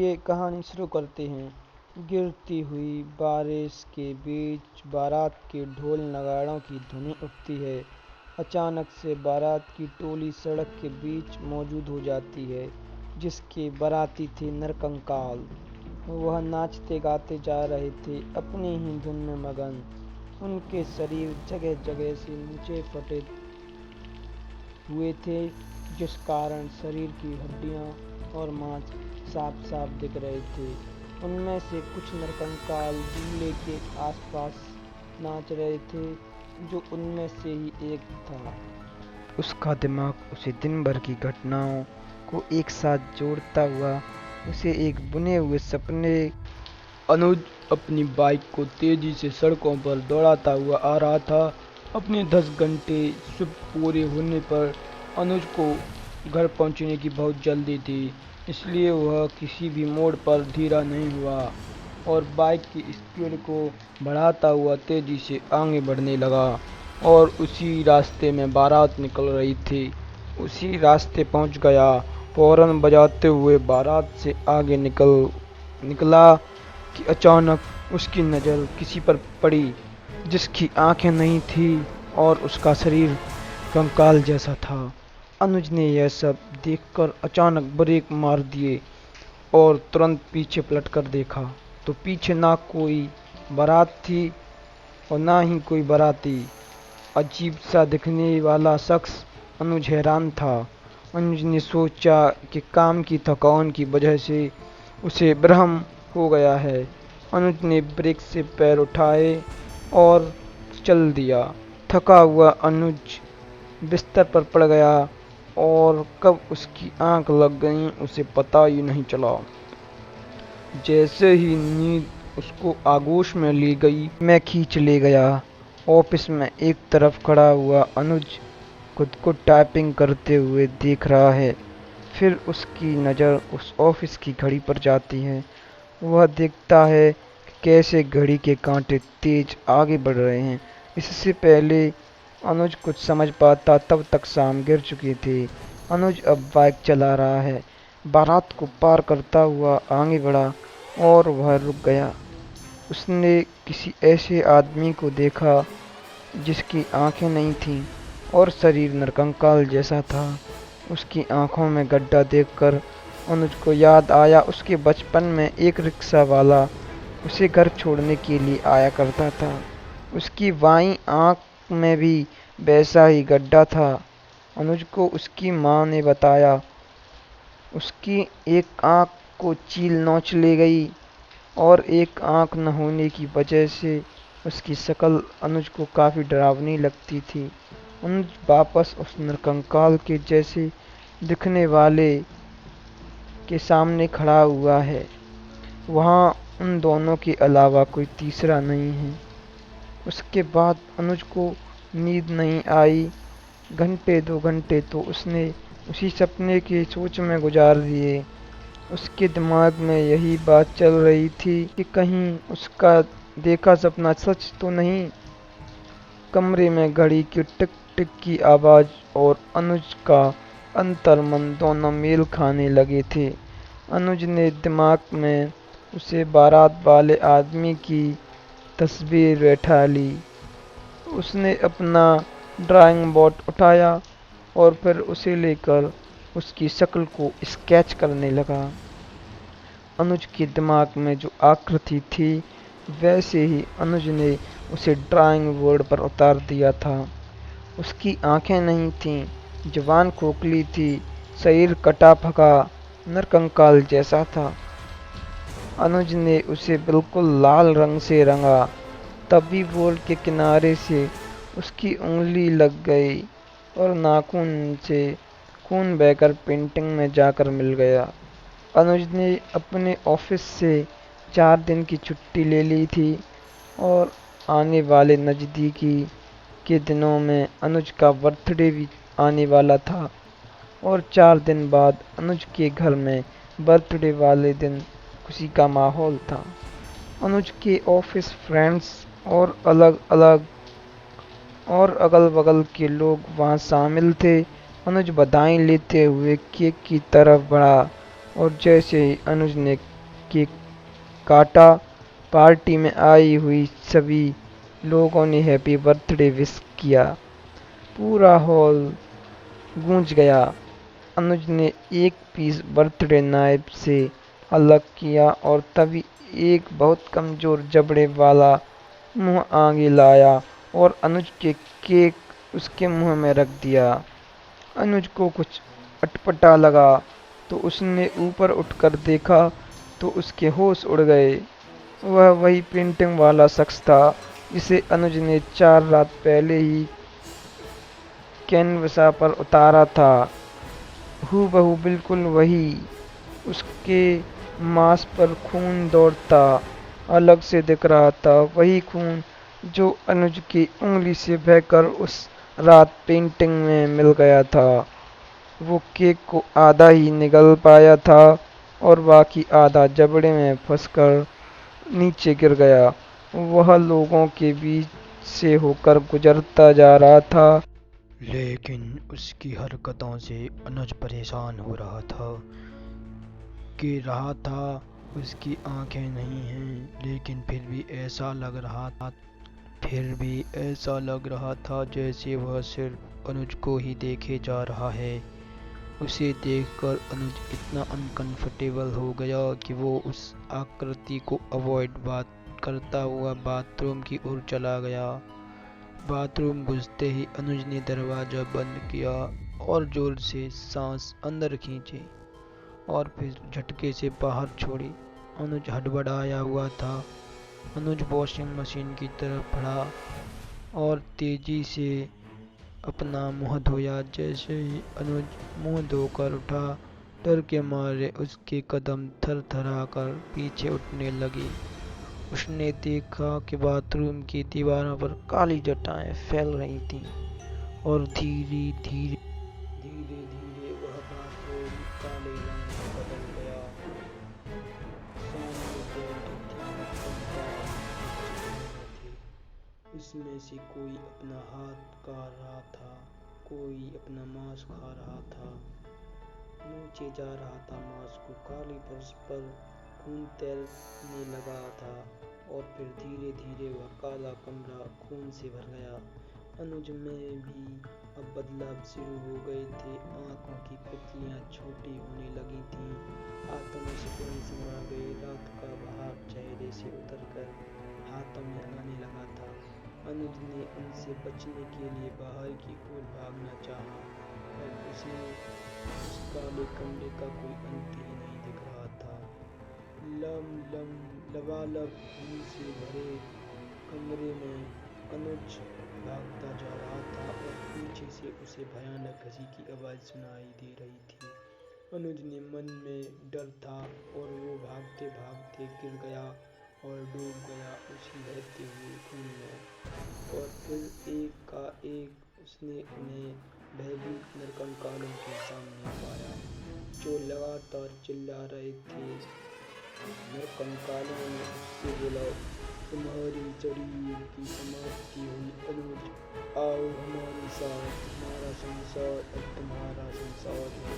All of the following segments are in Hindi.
चलिए कहानी शुरू करते हैं। गिरती हुई बारिश के बीच बारात के ढोल नगाड़ों की धुन उठती है। अचानक से बारात की टोली सड़क के बीच मौजूद हो जाती है, जिसके बाराती थे नरकंकाल। वह नाचते गाते जा रहे थे, अपनी ही धुन में मगन। उनके शरीर जगह जगह से नीचे फटे हुए थे, जिस कारण शरीर की हड्डियां और मांस साफ साफ दिख रहे थे। उनमें से कुछ नरकंकाल दूल्हे के आसपास नाच रहे थे, जो उनमें से ही एक था। उसका दिमाग उसे दिन भर की घटनाओं को एक साथ जोड़ता हुआ उसे एक बुने हुए सपने। अनुज अपनी बाइक को तेजी से सड़कों पर दौड़ाता हुआ आ रहा था। अपने 10 घंटे शिफ्ट पूरे होने पर अनुज को घर पहुंचने की बहुत जल्दी थी, इसलिए वह किसी भी मोड़ पर धीरा नहीं हुआ और बाइक की स्पीड को बढ़ाता हुआ तेजी से आगे बढ़ने लगा। और उसी रास्ते में बारात निकल रही थी। उसी रास्ते पहुंच गया। हॉर्न बजाते हुए बारात से आगे निकला कि अचानक उसकी नज़र किसी पर पड़ी, जिसकी आंखें नहीं थी और उसका शरीर कंकाल जैसा था। अनुज ने यह सब देखकर अचानक ब्रेक मार दिए और तुरंत पीछे पलटकर देखा, तो पीछे ना कोई बारात थी और ना ही कोई बाराती। अजीब सा दिखने वाला शख्स। अनुज हैरान था। अनुज ने सोचा कि काम की थकान की वजह से उसे भ्रम हो गया है। अनुज ने ब्रेक से पैर उठाए और चल दिया। थका हुआ अनुज बिस्तर पर पड़ गया और कब उसकी आंख लग गई उसे पता ही नहीं चला। जैसे ही नींद उसको आगोश में ले गई, मैं खींच ले गया। ऑफिस में एक तरफ खड़ा हुआ अनुज खुद को टाइपिंग करते हुए देख रहा है। फिर उसकी नज़र उस ऑफिस की घड़ी पर जाती है। वह देखता है कि कैसे घड़ी के कांटे तेज आगे बढ़ रहे हैं। इससे पहले अनुज कुछ समझ पाता तब तक शाम गिर चुकी थी। अनुज अब बाइक चला रहा है। बारात को पार करता हुआ आगे बढ़ा और वह रुक गया। उसने किसी ऐसे आदमी को देखा जिसकी आंखें नहीं थीं और शरीर नरकंकाल जैसा था। उसकी आंखों में गड्ढा देखकर अनुज को याद आया उसके बचपन में एक रिक्शा वाला उसे घर छोड़ने के लिए आया करता था। उसकी बाईं आंख में भी वैसा ही गड्ढा था। अनुज को उसकी माँ ने बताया उसकी एक आंख को चील नोच ले गई और एक आंख न होने की वजह से उसकी शक्ल अनुज को काफ़ी डरावनी लगती थी। अनुज वापस उस नरकंकाल के जैसे दिखने वाले के सामने खड़ा हुआ है। वहाँ उन दोनों के अलावा कोई तीसरा नहीं है। उसके बाद अनुज को नींद नहीं आई। घंटे 2 घंटे तो उसने उसी सपने की सोच में गुजार दिए। उसके दिमाग में यही बात चल रही थी कि कहीं उसका देखा सपना सच तो नहीं। कमरे में घड़ी की टिक टिक की आवाज़ और अनुज का अंतर्मन दोनों मेल खाने लगे थे। अनुज ने दिमाग में उसे बारात वाले आदमी की तस्वीर बैठा ली। उसने अपना ड्राइंग बोर्ड उठाया और फिर उसे लेकर उसकी शक्ल को स्केच करने लगा। अनुज के दिमाग में जो आकृति थी वैसे ही अनुज ने उसे ड्राइंग बोर्ड पर उतार दिया था। उसकी आंखें नहीं थीं, जुबान खोखली थी, शरीर कटा फका नरकंकाल जैसा था। अनुज ने उसे बिल्कुल लाल रंग से रंगा, तभी बोर्ड के किनारे से उसकी उंगली लग गई और नाखून से खून बहकर पेंटिंग में जाकर मिल गया। अनुज ने अपने ऑफिस से 4 दिन की छुट्टी ले ली थी और आने वाले नज़दीकी के दिनों में अनुज का बर्थडे भी आने वाला था और 4 दिन बाद अनुज के घर में बर्थडे वाले दिन खुशी का माहौल था। अनुज के ऑफिस फ्रेंड्स और अगल बगल के लोग वहाँ शामिल थे। अनुज बधाई लेते हुए केक की तरफ बढ़ा और जैसे ही अनुज ने केक काटा। पार्टी में आई हुई सभी लोगों ने हैप्पी बर्थडे विश किया। पूरा हॉल गूंज गया। अनुज ने एक पीस बर्थडे नाइफ से अलग किया और तभी एक बहुत कमजोर जबड़े वाला मुंह आगे लाया और अनुज के केक उसके मुंह में रख दिया। अनुज को कुछ अटपटा लगा तो उसने ऊपर उठकर देखा तो उसके होश उड़ गए। वह वही पेंटिंग वाला शख्स था जिसे अनुज ने 4 रात पहले ही कैनवस पर उतारा था। हूबहू बिल्कुल वही। उसके मांस पर खून दौड़ता अलग से दिख रहा था, वही खून जो अनुज की उंगली से बहकर उस रात पेंटिंग में मिल गया था। वो केक को आधा ही निगल पाया था और बाकी आधा जबड़े में फंसकर नीचे गिर गया। वह लोगों के बीच से होकर गुजरता जा रहा था, लेकिन उसकी हरकतों से अनुज परेशान हो रहा था। उसकी आंखें नहीं हैं, लेकिन फिर भी ऐसा लग रहा था जैसे वह सिर्फ अनुज को ही देखे जा रहा है। उसे देखकर अनुज इतना अनकंफर्टेबल हो गया कि वो उस आकृति को अवॉइड करता हुआ बाथरूम की ओर चला गया। बाथरूम घुसते ही अनुज ने दरवाजा बंद किया और जोर से सांस अंदर खींची और फिर झटके से बाहर छोड़ी। अनुज हड़बड़ाया हुआ था। अनुज वॉशिंग मशीन की तरफ बढ़ा और तेजी से अपना मुंह धोया। जैसे ही अनुज मुंह धोकर उठा, डर के मारे उसके कदम थरथराकर पीछे उठने लगे। उसने देखा कि बाथरूम की दीवारों पर काली जटाएं फैल रही थीं और धीरे धीरे वह बाथरूम काले रंग में बदल गया। सामने बैठी थी थे। उसमें से कोई अपना हाथ काट रहा था, कोई अपना मांस खा रहा था, नीचे जा रहा था मांस को। काली फर्श पर खून तैरने लगा था और फिर धीरे धीरे वह काला कमरा खून से भर गया। अनुज में भी अब बदलाव शुरू हो गए थे। आंखों की पुतलियां छोटी होने लगी थीं, हाथों में सिकुड़न समा गई। रात का भाव चेहरे से उतरकर हाथों में आने लगा था। अनुज ने उनसे बचने के लिए बाहर की ओर भागना चाहा, पर उसे उस काले कमरे का कोई अंत ही नहीं दिख रहा था। लबालब खून से भरे कमरे में अनुज भागता जा रहा था और पीछे से उसे भयानक हंसी की आवाज सुनाई दे रही थी। अनुज ने मन में डर था और वो भागते भागते गिर गया और डूब गया उसी बहते हुए खून में। और फिर एक का एक उसने उन्हें भयभीत नरकंकालों के सामने पाया जो लगातार चिल्ला रहे थे। नरकंकालों ने उससे बोला, तुम्हारे शरीर की समाप्ति हुई अनुज, आओ हमारे साथ, हमारा संसार अब तुम्हारा संसार है।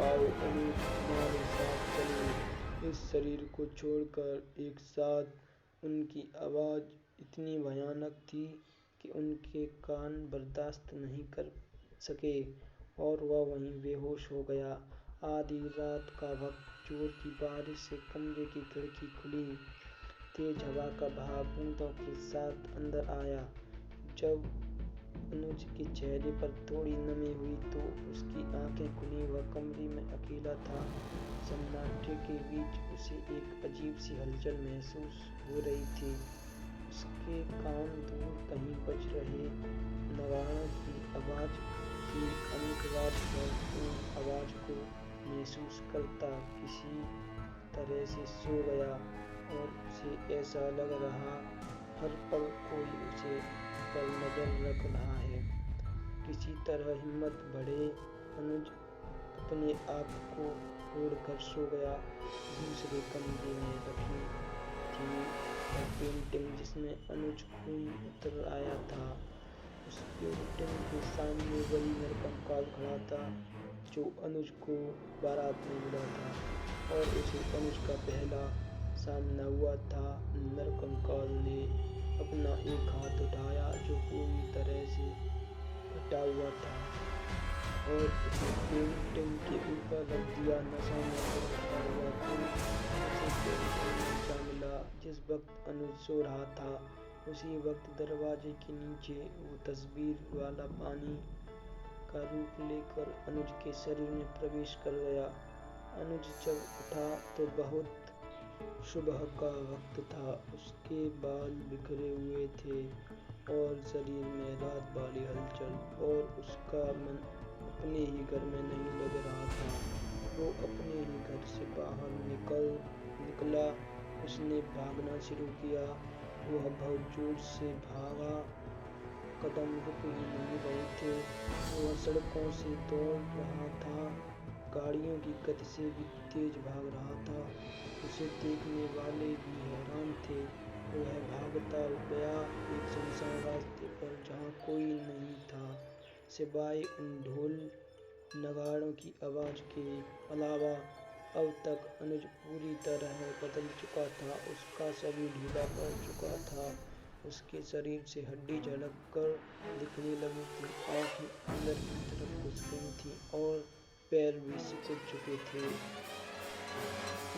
आओ अनुज, हमारे साथ चलो इस शरीर को छोड़कर एक साथ। उनकी आवाज़ इतनी भयानक थी कि उनके कान बर्दाश्त नहीं कर सके और वह वहीं बेहोश हो गया। आधी रात का वक्त, जोर की बारिश से कमरे की खिड़की खुली। तेज हवा का भाप बूंदों के साथ अंदर आया। जब अनुज के चेहरे पर थोड़ी नमी हुई तो उसकी आंखें खुली। वह कमरे में अकेला था। सन्नाटे के बीच उसे एक अजीब सी हलचल महसूस हो रही थी। उसके कान दूर कहीं बज रहे नगाड़ों की आवाज थी। अनुज रात भर उन आवाज को महसूस करता किसी तरह से सो गया और उसे ऐसा लग रहा हर पल कोई उसे पर नजर रख रहा है। किसी तरह हिम्मत बढ़े अनुज अपने आप को ओढ़कर सो गया। दूसरे कमरे में रखी थी वह पेंटिंग जिसमें अनुज खून उतर आया था। उस पेंटिंग के सामने वही नरकंकाल खड़ा था जो अनुज को बारात में मिला था। और उसे अनुज का पहला सामना हुआ था। नरकंकाल ने अपना एक हाथ उठाया जो पूरी तरह से फटा हुआ था और उसे पेंटिंग के ऊपर रख दिया। नशा में गिरफ्तार हुआ तो उसे पेंटिंग नीचा मिला। जिस वक्त अनुज सो रहा था उसी वक्त दरवाजे के नीचे वो तस्वीर वाला पानी का रूप लेकर अनुज के शरीर में प्रवेश कर गया। अनुज जब उठा तो बहुत सुबह का वक्त था। उसके बाल बिखरे हुए थे और शरीर में रात वाली हलचल, और उसका मन अपने ही घर में नहीं लग रहा था। वो अपने ही घर से बाहर निकला। उसने भागना शुरू किया। वह बहुत जोर से भागा, कदम रुक ही नहीं रहे थे। वह सड़कों से दौड़ रहा था, गाड़ियों की गति से भी तेज भाग रहा था। उसे देखने वाले भी हैरान थे। वह भागता गया एक सुनसान रास्ते पर जहाँ कोई नहीं था सिवाय उन ढोल नगाड़ों की आवाज के अलावा। अब तक अनुज पूरी तरह बदल चुका था। उसका शरीर ढीला पड़ चुका था, उसके शरीर से हड्डी झलक कर दिखने लगी थी, आंखें अंदर की तरफ घुस गई थीं और पैर भी सिकुड़ चुके थे।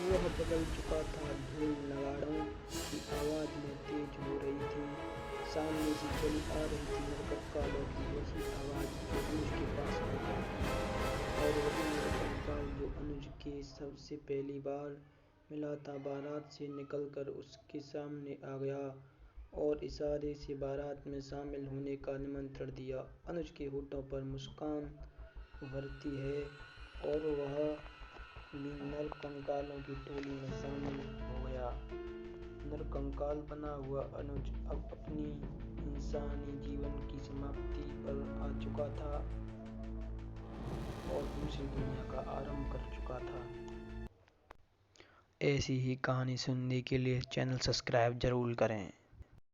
वह बदल चुका था। ढोल नगाड़ों की आवाज में तेज हो रही थी। सामने से चली आ रही थी नरकंकालों की वही आवाज जो अनुज के पास आकर थी, और वही नरकंकाल जो अनुज के सबसे पहली बार मिला था बारात से निकलकर उसके सामने आ गया और इशारे से बारात में शामिल होने का निमंत्रण दिया। अनुज के होठों पर मुस्कान उभरती है और वह भी नरकंकालों की टोली में शामिल हो गया। नरकंकाल बना हुआ अनुज अब अपनी इंसानी जीवन की समाप्ति पर आ चुका था और दूसरी दुनिया का आरंभ कर चुका था। ऐसी ही कहानी सुनने के लिए चैनल सब्सक्राइब जरूर करें।